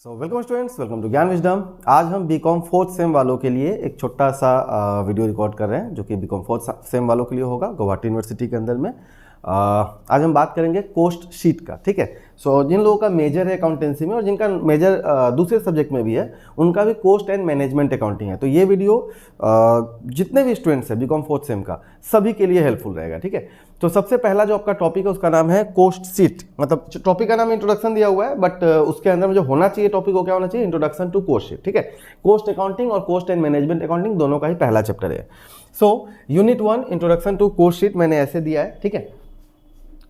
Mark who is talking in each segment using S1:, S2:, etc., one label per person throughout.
S1: Welcome students, welcome to ज्ञान wisdom. आज हम बीकॉम फोर्थ सेम वालों के लिए एक छोटा सा वीडियो रिकॉर्ड कर रहे हैं जो कि बीकॉम फोर्थ सेम वालों के लिए होगा गुवाहाटी यूनिवर्सिटी के अंदर में। आज हम बात करेंगे कोस्ट शीट का, ठीक है। जिन लोगों का मेजर है अकाउंटेंसी में और जिनका मेजर दूसरे सब्जेक्ट में भी है, उनका भी कोस्ट एंड मैनेजमेंट अकाउंटिंग है। तो ये वीडियो जितने भी स्टूडेंट्स हैं बीकॉम फोर्थ सेम का, सभी के लिए हेल्पफुल रहेगा, ठीक है। तो सबसे पहला जो आपका टॉपिक है उसका नाम है कोस्ट शीट। मतलब टॉपिक का नाम इंट्रोडक्शन दिया हुआ है, बट उसके अंदर में जो होना चाहिए टॉपिक वो क्या होना चाहिए, इंट्रोडक्शन टू कोस्ट शीट, ठीक है। कोस्ट अकाउंटिंग और कोस्ट एंड मैनेजमेंट अकाउंटिंग दोनों का ही पहला चैप्टर है। Unit 1 introduction to cost sheet मैंने ऐसे दिया है, ठीक है।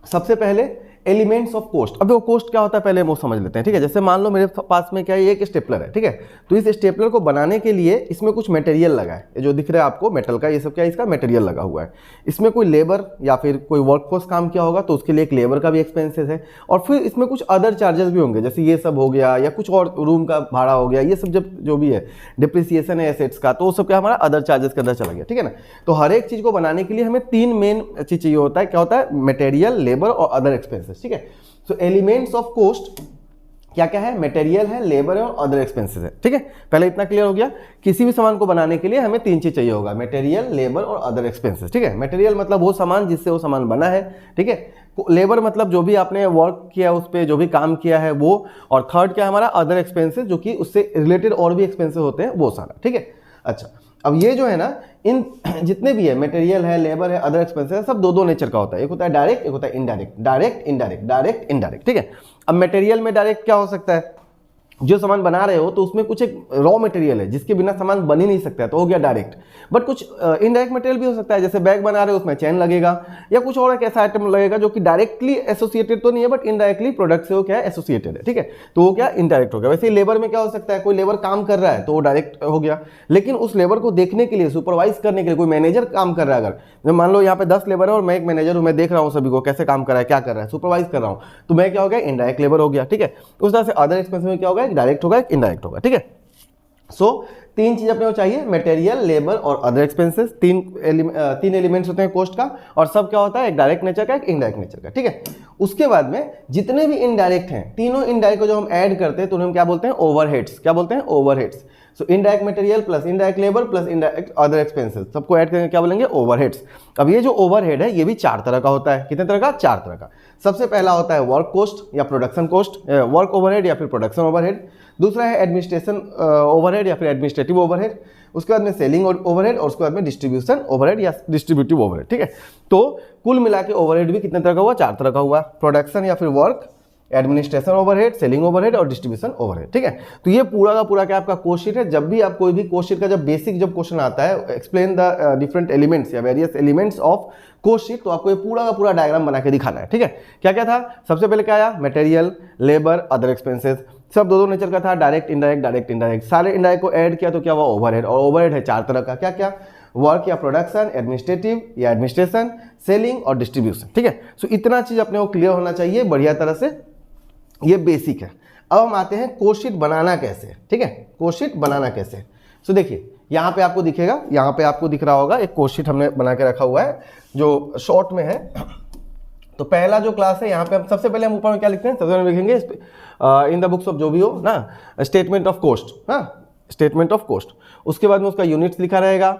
S1: सबसे पहले एलिमेंट्स ऑफ कोस्ट। अब वो कोस्ट क्या होता है पहले वो समझ लेते हैं, ठीक है। जैसे मान लो मेरे पास में क्या है, एक स्टेपलर है, ठीक है। तो इस स्टेपलर को बनाने के लिए इसमें कुछ मटेरियल लगा है, ये जो दिख रहा है आपको मेटल का, ये सब क्या है, इसका मटेरियल लगा हुआ है। इसमें कोई लेबर या फिर कोई वर्कफोर्स काम किया होगा तो उसके लिए एक लेबर का भी एक्सपेंसेस है, और फिर इसमें कुछ अदर चार्जेस भी होंगे, जैसे ये सब हो गया या कुछ और रूम का भाड़ा हो गया, ये सब जब जो भी है डिप्रिसिएशन है एसेट्स का, तो वो सब क्या हमारा अदर चार्जेस के अंदर चला गया, ठीक है ना। तो हर एक चीज को बनाने के लिए हमें तीन मेन चीज चाहिए होता है, क्या होता है, मटेरियल, लेबर और अदर एक्सपेंसेस, ठीक है। सो एलिमेंट्स ऑफ कोस्ट क्या क्या है, मटेरियल है, लेबर है और अदर एक्सपेंसेस है, ठीक है। पहले इतना क्लियर हो गया। किसी भी सामान को बनाने के लिए हमें तीन चीज चाहिए होगा, मटेरियल, लेबर और अदर एक्सपेंसेस, ठीक है। मटेरियल मतलब वो सामान जिससे वो सामान बना है, ठीक है। लेबर मतलब जो भी आपने वर्क किया उस पर, जो भी काम किया है वो, और थर्ड क्या है हमारा, अदर एक्सपेंसेस, जो कि उससे रिलेटेड और भी एक्सपेंसेस होते हैं वो सारा, ठीक है। अच्छा, अब ये जो है ना, इन जितने भी है, मटेरियल है, लेबर है, अदर एक्सपेंसेस है, सब दो दो नेचर का होता है। एक होता है डायरेक्ट, एक होता है indirect. Direct indirect, direct indirect, ठीक है। अब मटेरियल में डायरेक्ट क्या हो सकता है, जो सामान बना रहे हो तो उसमें कुछ एक रॉ मटेरियल है जिसके बिना सामान बन ही नहीं सकता, तो हो गया डायरेक्ट। बट कुछ इनडायरेक्ट मटेरियल भी हो सकता है, जैसे बैग बना रहे हो उसमें चैन लगेगा या कुछ और एक ऐसा आइटम लगेगा जो कि डायरेक्टली एसोसिएटेड तो नहीं है, बट इनडायरेक्टली प्रोडक्ट से वो क्या है, एसोसिएटेड है, ठीक है। तो वो क्या, इनडायरेक्ट हो गया। वैसे ही लेबर में क्या हो सकता है, कोई लेबर काम कर रहा है तो वो डायरेक्ट हो गया, लेकिन उस लेबर को देखने के लिए, सुपरवाइज करने के लिए कोई मैनेजर काम कर रहा है, अगर मान लो यहाँ पे 10 लेबर है और मैं एक मैनेजर हूँ, मैं देख रहा हूँ सभी को कैसे काम कर रहा है, क्या कर रहा है, सुपरवाइज कर रहा हूँ, तो मैं क्या हो गया, इनडायरेक्ट लेबर हो गया, ठीक है। उस तरह से अदर एक्सपेंसेस में क्या होगा, एक डायरेक्ट होगा, एक इनडायरेक्ट होगा, ठीक है। तीन चीज अपने को चाहिए, मटेरियल, लेबर और अदर एक्सपेंसेस। तीन एलिमेंट्स होते हैं कोस्ट का, और सब क्या होता है, एक डायरेक्ट नेचर का, एक इनडायरेक्ट नेचर का, ठीक है। उसके बाद में जितने भी इनडायरेक्ट हैं, तीनों इनडायरेक्ट को जो हम ऐड करते हैं तो उन्हें हम क्या बोलते हैं, ओवरहेड्स। क्या बोलते हैं, ओवरहेड्स। सो indirect material plus indirect labour plus indirect other expenses, सबको ऐड करके क्या बोलेंगे, ओवरहेड्स। अब ये जो ओवरहेड है ये भी चार तरह का होता है। कितने तरह का, चार तरह का। सबसे पहला होता है वर्क कोस्ट या प्रोडक्शन कोस्ट, वर्क ओवरहेड या फिर प्रोडक्शन ओवरहेड। दूसरा है एडमिनिस्ट्रेशन ओवरहेड या फिर एडमिनिस्ट्रेटिव ओवरहेड। उसके बाद में सेलिंग ओवरहेड, और उसके बाद में डिस्ट्रीब्यूशन ओवरहेड या डिस्ट्रीब्यूटिव ओवरहेड, ठीक है। तो कुल मिला के ओवरहेड भी कितने तरह का हुआ, चार तरह का हुआ। प्रोडक्शन या फिर work, administration overhead, selling overhead और डिस्ट्रीब्यूशन ओवरहेड, ठीक है। तो ये पूरा का पूरा क्या आपका कोस्ट शीट है। जब भी आप कोई भी कोस्ट शीट का जब बेसिक जब क्वेश्चन आता है, एक्सप्लेन द डिफरेंट एलिमेंट्स या various elements of cost sheet, तो आपको ये पूरा का पूरा डायग्राम बना के दिखाना है, ठीक है। क्या क्या था, सबसे पहले क्या आया, मटेरियल, लेबर, अदर एक्सपेंसेस, सब दो दो नेचर का था, डायरेक्ट इनडायरेक्ट, डायरेक्ट इनडायरेक्ट। सारे इनडायरेक्ट को ऐड किया तो क्या हुआ, ओवरहेड। और ओवरहेड है चार तरह का, क्या क्या, वर्क या प्रोडक्शन, एडमिनिस्ट्रेटिव या एडमिनिस्ट्रेशन, सेलिंग और डिस्ट्रीब्यूशन, ठीक है। सो इतना चीज अपने को क्लियर होना चाहिए बढ़िया तरह से, ये बेसिक है। अब हम आते हैं कोस्ट शीट बनाना कैसे, ठीक है। कोस्ट शीट बनाना कैसे, सो देखिए यहाँ पे आपको दिखेगा, यहाँ पे आपको दिख रहा होगा एक कोस्ट शीट हमने बना के रखा हुआ है जो शॉर्ट में है। तो पहला जो क्लास है, यहाँ पे हम सबसे पहले हम ऊपर में क्या लिखते हैं, सबसे पहले लिखेंगे इन द बुक्स ऑफ जो भी हो ना, स्टेटमेंट ऑफ कोस्ट, हाँ, स्टेटमेंट ऑफ कोस्ट। उसके बाद में उसका यूनिट्स लिखा रहेगा।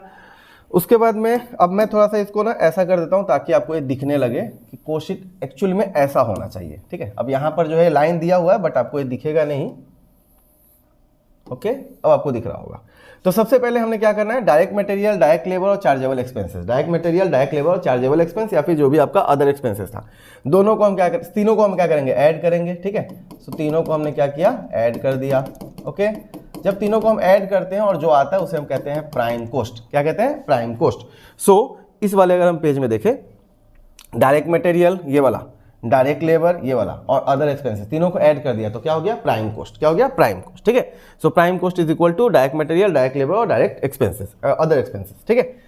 S1: उसके बाद में अब मैं थोड़ा सा इसको ना ऐसा कर देता हूँ ताकि आपको ये दिखने लगे कि कोस्ट शीट एक्चुअली में ऐसा होना चाहिए, ठीक है। अब यहाँ पर जो है लाइन दिया हुआ है बट आपको ये दिखेगा नहीं, ओके। अब आपको दिख रहा होगा। तो सबसे पहले हमने क्या करना है, डायरेक्ट मटेरियल, डायरेक्ट लेबर और chargeable expenses. Direct material, direct labour और चार्जेबल एक्सपेंस, या फिर जो भी आपका अदर एक्सपेंसेस था, दोनों को हम क्या करें, तीनों को हम क्या करेंगे, ऐड करेंगे, ठीक है। सो तीनों को हमने क्या किया, ऐड कर दिया, ओके। जब तीनों को हम ऐड करते हैं और जो आता है उसे हम कहते हैं प्राइम कोस्ट। क्या कहते हैं, प्राइम कोस्ट। सो इस वाले अगर हम पेज में देखें, डायरेक्ट मटेरियल ये वाला, डायरेक्ट लेबर ये वाला और अदर एक्सपेंसेस, तीनों को ऐड कर दिया तो क्या हो गया, प्राइम कोस्ट। क्या हो गया, प्राइम कोस्ट, ठीक है। So prime cost is equal to direct material, direct labour और डायरेक्ट एक्सपेंसेस, अदर एक्सपेंसेस, ठीक है।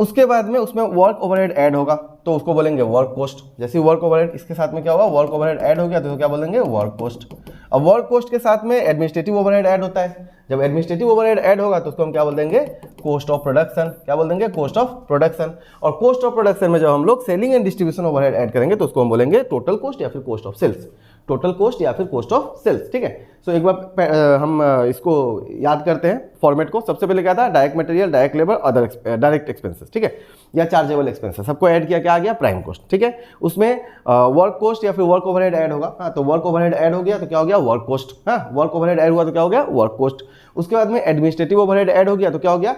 S1: उसके बाद में उसमें वर्क ओवरहेड ऐड होगा तो उसको बोलेंगे वर्क कोस्ट। जैसे वर्क ओवरहेड इसके साथ में क्या होगा, वर्क ओवरहेड ऐड हो गया तो क्या बोलेंगे, वर्क कोस्ट। अब वर्क कोस्ट के साथ में एडमिनिस्ट्रेटिव ओवरहेड ऐड होता है, जब एडमिनिस्ट्रेटिव ओवरहेड ऐड होगा तो उसको हम क्या बोल देंगे, कॉस्ट ऑफ प्रोडक्शन। क्या बोल देंगे, कॉस्ट ऑफ प्रोडक्शन। और कॉस्ट ऑफ प्रोडक्शन में जब हम लोग selling and distribution overhead add करेंगे तो उसको हम बोलेंगे टोटल कॉस्ट या फिर cost of sales, total cost या फिर कॉस्ट ऑफ सेल्स। ठीक है, सो एक बार हम इसको याद करते हैं फॉर्मेट को। सबसे पहले क्या था, direct material, direct labour, other direct expenses, ठीक है, या चार्जेबल एक्सपेंसेस, सबको ऐड किया, क्या आ गया, प्राइम कॉस्ट। ठीक है, उसमें वर्क कॉस्ट या फिर वर्क ओवरहेड ऐड होगा। हाँ, तो वर्क ओवरहेड ऐड हो गया तो क्या हो गया, वर्क कॉस्ट। हाँ, वर्क ओवरहेड ऐड हुआ तो क्या हो गया, वर्क कॉस्ट। उसके बाद में एडमिनिस्ट्रेटिव ओवरहेड ऐड हो गया तो क्या हो गया,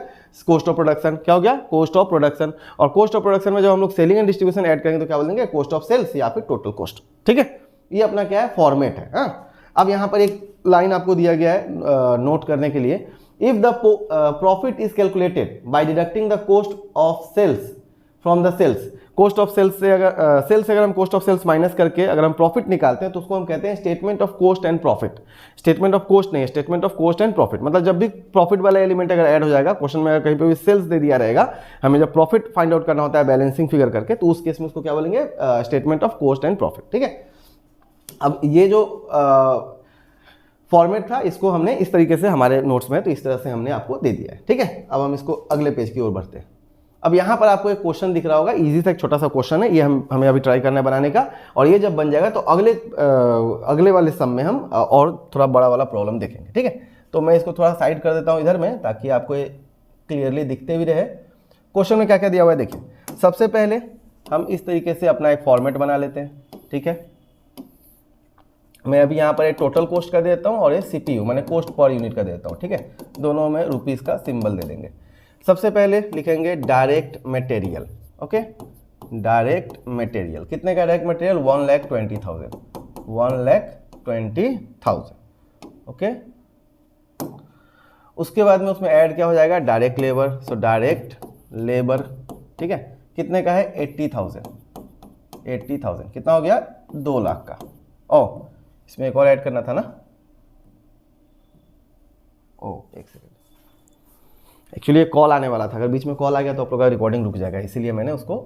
S1: कॉस्ट ऑफ प्रोडक्शन। क्या हो गया, कॉस्ट ऑफ प्रोडक्शन। और कॉस्ट ऑफ प्रोडक्शन में जब हम लोग सेलिंग एंड डिस्ट्रीब्यूशन ऐड करेंगे तो क्या बोलेंगे, कॉस्ट ऑफ सेल्स या फिर टोटल कॉस्ट। ठीक है, ये अपना क्या है, फॉर्मेट है। हाँ, अब यहाँ पर एक लाइन आपको दिया गया है नोट करने के लिए, if the profit is calculated by deducting the cost of sales from the sales. Cost of sales से अगर सेल्स से अगर हम कॉस्ट ऑफ सेल्स माइनस करके अगर हम प्रॉफिट निकालते हैं तो उसको हम कहते हैं statement of cost and profit. Statement of cost नहीं, statement of cost and profit. मतलब जब भी प्रॉफिट वाला एलिमेंट अगर ऐड हो जाएगा, क्वेश्चन में अगर कहीं पे भी सेल्स दे दिया रहेगा, हमें जब प्रॉफिट फाइंड आउट करना होता है बैलेंसिंग फिगर करके, तो उस केस में उसको क्या बोलेंगे, statement of cost and profit. ठीक है, अब ये जो फॉर्मेट था इसको हमने इस तरीके से हमारे नोट्स में, तो इस तरह से हमने आपको दे दिया है। ठीक है, अब हम इसको अगले पेज की ओर बढ़ते हैं। अब यहाँ पर आपको एक क्वेश्चन दिख रहा होगा, इजी सा एक छोटा सा क्वेश्चन है, ये हमें अभी ट्राई करना है बनाने का, और ये जब बन जाएगा तो अगले वाले सम में हम और थोड़ा बड़ा वाला प्रॉब्लम देखेंगे। ठीक है, तो मैं इसको थोड़ा साइड कर देता हूँ इधर में, ताकि आपको ये क्लियरली दिखते भी रहे। क्वेश्चन में क्या क्या दिया हुआ है देखिए। सबसे पहले हम इस तरीके से अपना एक फॉर्मेट बना लेते हैं। ठीक है, मैं अभी यहाँ पर एक टोटल कॉस्ट का देता हूँ और ये CPU मैंने कॉस्ट पर यूनिट का देता हूँ। ठीक है, दोनों में रुपीज़ का सिंबल दे देंगे। सबसे पहले लिखेंगे direct material. Okay, direct material कितने का, डायरेक्ट मटेरियल 1,20,000, 1,20,000। ओके, उसके बाद में उसमें ऐड क्या हो जाएगा, direct labour. So direct labour, ठीक है, कितने का है, 80,000। 80,000 कितना हो गया, 2 लाख का। ओ, इसमें एक और ऐड करना था ना, ओ एक सेकेंड, एक्चुअली एक कॉल आने वाला था, अगर बीच में कॉल आ गया तो आप लोग का रिकॉर्डिंग रुक जाएगा, इसीलिए मैंने उसको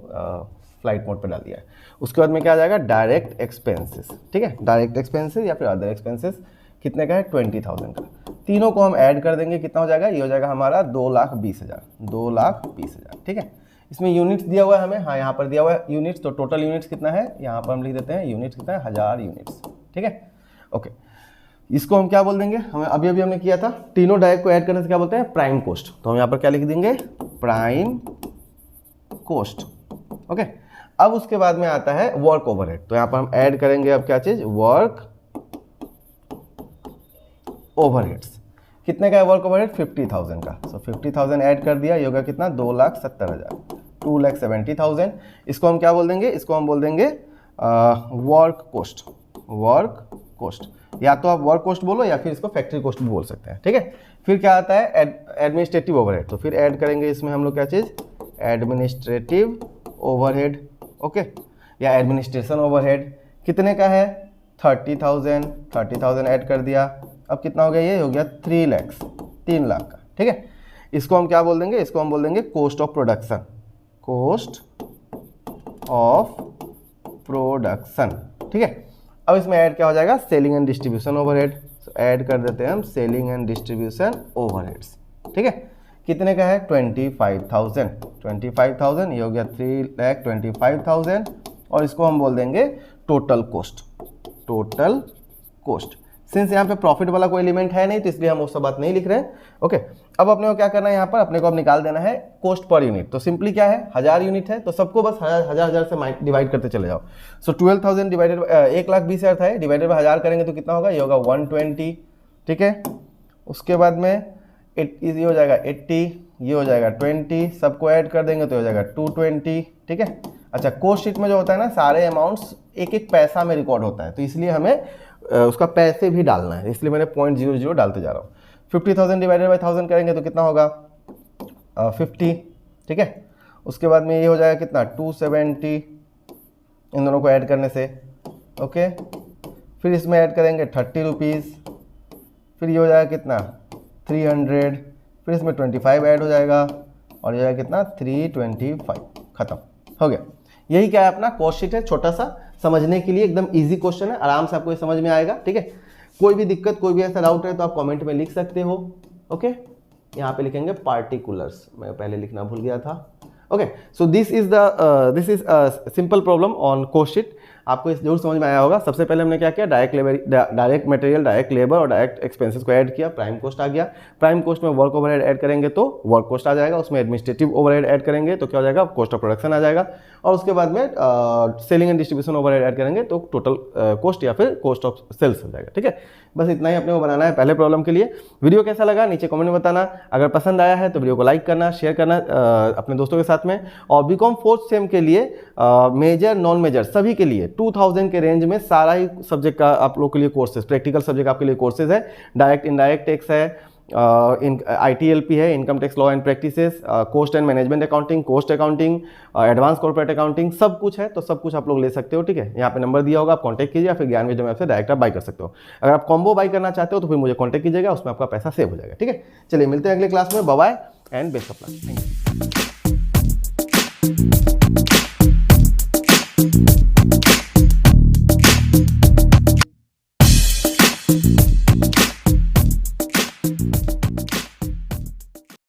S1: फ्लाइट मोड पे डाल दिया है। उसके बाद में क्या आ जाएगा, डायरेक्ट एक्सपेंसेस। ठीक है, डायरेक्ट एक्सपेंसेस या फिर अदर एक्सपेंसेस कितने का है, 20,000 का। तीनों को हम ऐड कर देंगे, कितना हो जाएगा, ये हो जाएगा हमारा 2,20,000, 2,20,000। ठीक है, इसमें यूनिट्स दिया हुआ है हमें, हाँ यहाँ पर दिया हुआ है यूनिट्स, तो टोटल यूनिट्स कितना है, यहाँ पर हम लिख देते हैं यूनिट्स कितना है, 1000 यूनिट्स। ठीक है, ओके, इसको हम क्या बोल देंगे, हमें अभी हमने किया था, तीनों डायरेक्ट को ऐड करने से क्या बोलते हैं, प्राइम कॉस्ट। तो हम यहाँ पर क्या लिख देंगे, प्राइम कॉस्ट। ओके, अब उसके बाद में आता है वर्क ओवरहेड, तो यहाँ पर हम ऐड करेंगे अब क्या चीज, वर्क ओवरहेड्स। कितने का है वर्क ओवरहेड, 50,000 का। सो 50,000 ऐड कर दिया, ये होगा कितना, 2,70,000, 2,70,000। इसको हम क्या बोल देंगे, इसको हम बोल देंगे वर्क कॉस्ट, वर्क कॉस्ट, या तो आप वर्क कॉस्ट बोलो या फिर इसको फैक्ट्री कॉस्ट भी बोल सकते हैं। ठीक है, फिर क्या आता है, एडमिनिस्ट्रेटिव ओवरहेड, तो फिर ऐड करेंगे इसमें हम लोग क्या चीज़, एडमिनिस्ट्रेटिव ओवरहेड। ओके, या एडमिनिस्ट्रेशन ओवरहेड कितने का है, 30,000, 30,000 ऐड कर दिया, अब कितना हो गया, ये हो गया 3 लाख, 3 लाख का। ठीक है, इसको हम क्या बोल देंगे, इसको हम बोल देंगे cost of production, cost of production. ठीक है, अब इसमें ऐड क्या हो जाएगा, selling and distribution overhead. Add कर देते हैं हम सेलिंग एंड डिस्ट्रीब्यूशन ओवरहेड्स। ठीक है, कितने का है, 25,000, 25,000, ये हो गया 3,25,000। और इसको हम बोल देंगे total cost, total cost. Since यहाँ पे प्रॉफिट वाला कोई एलिमेंट है नहीं तो इसलिए हम वो सब बात नहीं लिख रहे हैं। ओके, अब अपने को क्या करना है, यहाँ पर अपने को अब निकाल देना है कॉस्ट पर यूनिट। तो सिंपली क्या है, 1000 यूनिट है तो सबको बस 1000 से डिवाइड करते चले जाओ। सो 12,000 डिवाइडेड 1,20,000 था, डिवाइडेड बाय 1000 करेंगे तो कितना होगा, ये होगा 120। ठीक है, उसके बाद में ये हो जाएगा 80, ये हो जाएगा 20, सबको ऐड कर देंगे तो हो जाएगा 220। ठीक है, अच्छा, कॉस्ट शीट में जो होता है ना, सारे अमाउंट्स एक एक पैसा में रिकॉर्ड होता है, तो इसलिए हमें उसका पैसे भी डालना है, इसलिए मैंने 0.00 डालते जा रहा हूँ। 50,000 डिवाइडेड बाय 1000 करेंगे तो कितना होगा, 50। ठीक है, उसके बाद में ये हो जाएगा कितना, 270, इन दोनों को ऐड करने से। ओके, फिर इसमें ऐड करेंगे 30 रुपीज़, फिर ये हो जाएगा कितना, 300, फिर इसमें 25 ऐड हो जाएगा और ये हो जाएगा कितना, 325। खत्म हो गया। यही क्या है, अपना कॉस्ट शीट है, छोटा सा, समझने के लिए एकदम इजी क्वेश्चन है, आराम से आपको ये समझ में आएगा। ठीक है, कोई भी दिक्कत, कोई भी ऐसा डाउट है तो आप कमेंट में लिख सकते हो। ओके यहाँ पे लिखेंगे पार्टिकुलर्स, मैं पहले लिखना भूल गया था। Okay so this is simple problem on cost sheet. आपको इस जरूर समझ में आया होगा। सबसे पहले हमने क्या किया, डायरेक्ट मटेरियल, डायरेक्ट लेबर और डायरेक्ट एक्सपेंसेस को ऐड किया, प्राइम कॉस्ट आ गया। प्राइम कॉस्ट में वर्क ओवरहेड ऐड करेंगे तो वर्क कॉस्ट आ जाएगा, उसमें एडमिनिस्ट्रेटिव ओवरहेड ऐड करेंगे तो क्या हो जाएगा, कॉस्ट ऑफ प्रोडक्शन आ जाएगा, और उसके बाद में selling and distribution overhead add करेंगे तो टोटल कॉस्ट या फिर कॉस्ट ऑफ सेल्स हो जाएगा। ठीक है, बस इतना ही अपने को बनाना है पहले प्रॉब्लम के लिए। वीडियो कैसा लगा नीचे कमेंट में बताना। अगर पसंद आया है तो वीडियो को लाइक करना, शेयर करना अपने दोस्तों के साथ में। और बीकॉम फोर्थ सेम के लिए मेजर नॉन मेजर सभी के लिए 2000 के रेंज में सारा ही सब्जेक्ट का आप लोग के लिए कोर्सेज, प्रैक्टिकल सब्जेक्ट आपके लिए कोर्सेज है। डायरेक्ट इनडायरेक्ट टैक्स है, ITLP है, income tax law and practices, cost and management accounting, cost accounting, advance corporate accounting, सब कुछ है। तो सब कुछ आप लोग ले सकते हो। ठीक है, यहाँ पे नंबर दिया होगा, आप कांटेक्ट कीजिए या फिर ज्ञान विजडम ऐप से डायरेक्ट आप बाई कर सकते हो। अगर आप कॉम्बो बाई करना चाहते हो तो फिर मुझे कॉन्टैक्ट कीजिएगा, उसमें आपका पैसा सेव हो जाएगा। ठीक है, चलिए मिलते हैं अगले क्लास में। Bye bye and best of luck. Thank you.